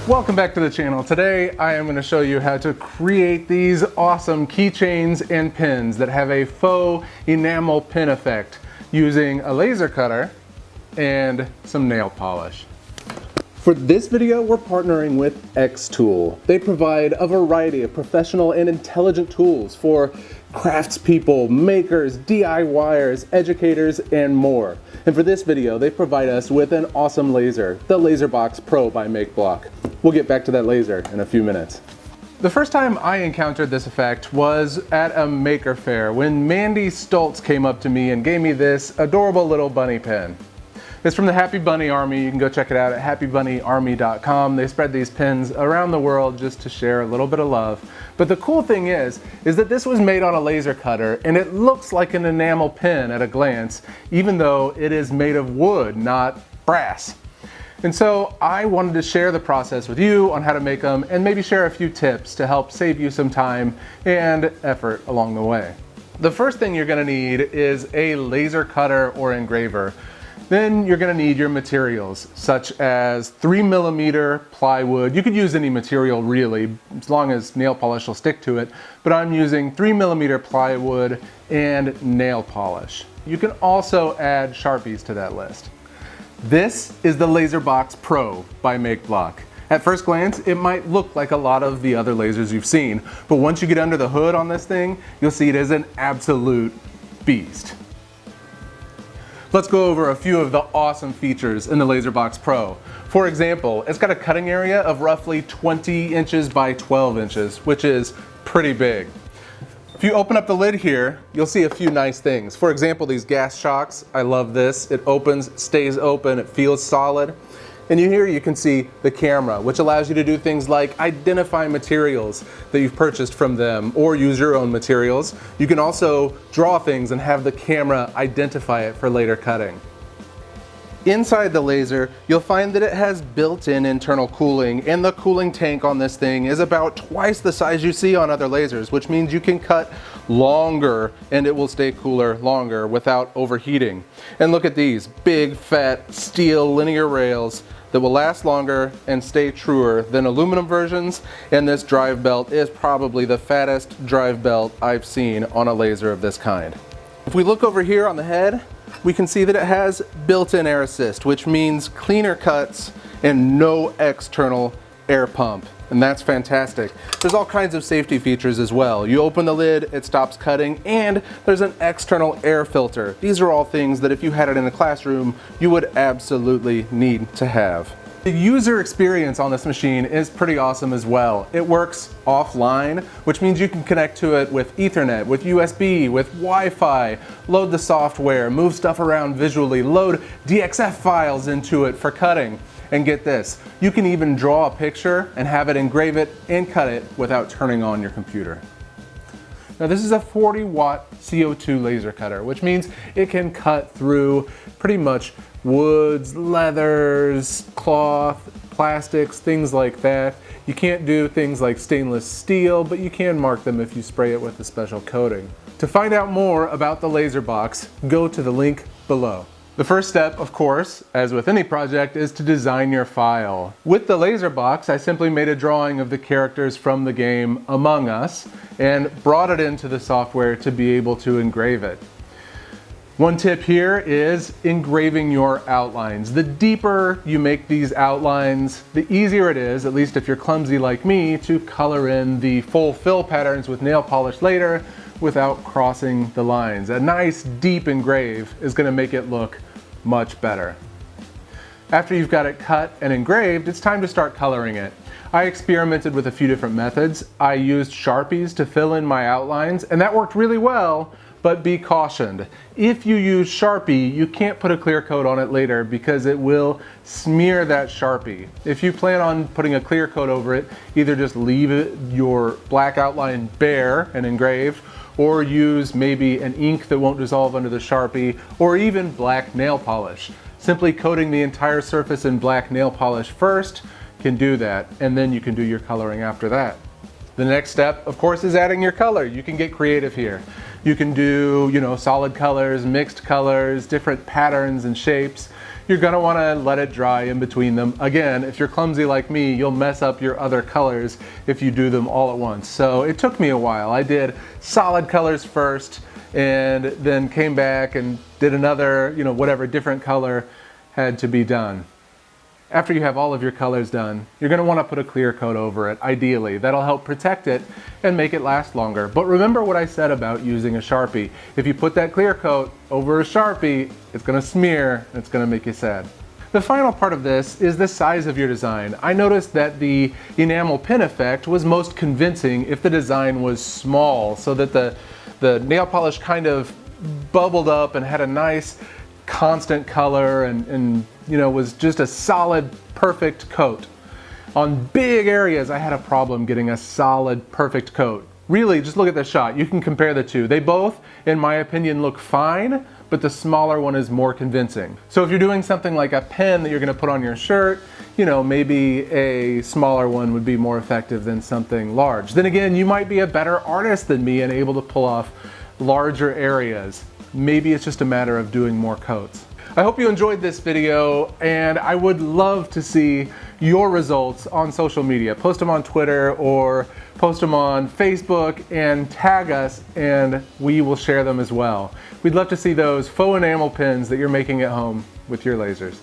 Welcome back to the channel. Today I am going to show you how to create these awesome keychains and pins that have a faux enamel pin effect using a laser cutter and some nail polish. For this video, we're partnering with xTool. They provide a variety of professional and intelligent tools for craftspeople, makers, DIYers, educators, and more. And for this video, they provide us with an awesome laser, the Laserbox Pro by makeblock. We'll get back to that laser in a few minutes. The first time I encountered this effect was at a maker fair when Mandy Stoltz came up to me and gave me this adorable little bunny pin. It's from the Happy Bunny Army. You can go check it out at happybunnyarmy.com. They spread these pins around the world just to share a little bit of love. But the cool thing is that this was made on a laser cutter and it looks like an enamel pin at a glance, even though it is made of wood, not brass. And so I wanted to share the process with you on how to make them and maybe share a few tips to help save you some time and effort along the way. The first thing you're going to need is a laser cutter or engraver. Then you're going to need your materials, such as 3mm plywood. You could use any material really, as long as nail polish will stick to it, but I'm using 3mm plywood and nail polish. You can also add Sharpies to that list. This is the Laserbox Pro by makeblock. At first glance, it might look like a lot of the other lasers you've seen, but once you get under the hood on this thing, you'll see it is an absolute beast. Let's go over a few of the awesome features in the Laserbox Pro. For example, it's got a cutting area of roughly 20 inches by 12 inches, which is pretty big. If you open up the lid here, you'll see a few nice things. For example, these gas shocks, I love this. It opens, stays open, it feels solid. And here you can see the camera, which allows you to do things like identify materials that you've purchased from them or use your own materials. You can also draw things and have the camera identify it for later cutting. Inside the laser, you'll find that it has built-in internal cooling, and the cooling tank on this thing is about twice the size you see on other lasers, which means you can cut longer and it will stay cooler longer without overheating. And look at these big, fat steel linear rails that will last longer and stay truer than aluminum versions, and this drive belt is probably the fattest drive belt I've seen on a laser of this kind. If we look over here on the head, we can see that it has built-in air assist, which means cleaner cuts and no external air pump. And that's fantastic. There's all kinds of safety features as well. You open the lid, it stops cutting, and there's an external air filter. These are all things that if you had it in a classroom, you would absolutely need to have. The user experience on this machine is pretty awesome as well. It works offline, which means you can connect to it with Ethernet, with USB, with Wi-Fi, load the software, move stuff around visually, load DXF files into it for cutting. And get this, you can even draw a picture and have it engrave it and cut it without turning on your computer. Now this is a 40-watt CO2 laser cutter, which means it can cut through pretty much woods, leathers, cloth, plastics, things like that. You can't do things like stainless steel, but you can mark them if you spray it with a special coating. To find out more about the Laserbox, go to the link below. The first step, of course, as with any project, is to design your file. With the Laserbox, I simply made a drawing of the characters from the game Among Us and brought it into the software to be able to engrave it. One tip here is engraving your outlines. The deeper you make these outlines, the easier it is, at least if you're clumsy like me, to color in the full fill patterns with nail polish later without crossing the lines. A nice deep engrave is going to make it look much better. After you've got it cut and engraved, it's time to start coloring it. I experimented with a few different methods. I used Sharpies to fill in my outlines, and that worked really well, but be cautioned. If you use Sharpie, you can't put a clear coat on it later because it will smear that Sharpie. If you plan on putting a clear coat over it, either just leave your black outline bare and engraved, or use maybe an ink that won't dissolve under the Sharpie, or even black nail polish. Simply coating the entire surface in black nail polish first can do that, and then you can do your coloring after that. The next step, of course, is adding your color. You can get creative here. You can do, solid colors, mixed colors, different patterns and shapes. you're gonna wanna let it dry in between them. Again, if you're clumsy like me, you'll mess up your other colors if you do them all at once. So it took me a while. I did solid colors first and then came back and did another, whatever different color had to be done. After you have all of your colors done, you're going to want to put a clear coat over it, ideally. That'll help protect it and make it last longer. But remember what I said about using a Sharpie. If you put that clear coat over a Sharpie, it's going to smear and it's going to make you sad. The final part of this is the size of your design. I noticed that the enamel pin effect was most convincing if the design was small, so that the nail polish kind of bubbled up and had a nice constant color and was just a solid, perfect coat. On big areas, I had a problem getting a solid, perfect coat. Really, just look at this shot. You can compare the two. They both, in my opinion, look fine, but the smaller one is more convincing. So if you're doing something like a pen that you're gonna put on your shirt, maybe a smaller one would be more effective than something large. Then again, you might be a better artist than me and able to pull off larger areas. Maybe it's just a matter of doing more coats. I hope you enjoyed this video, and I would love to see your results on social media. Post them on Twitter or post them on Facebook and tag us, and we will share them as well. We'd love to see those faux enamel pins that you're making at home with your lasers.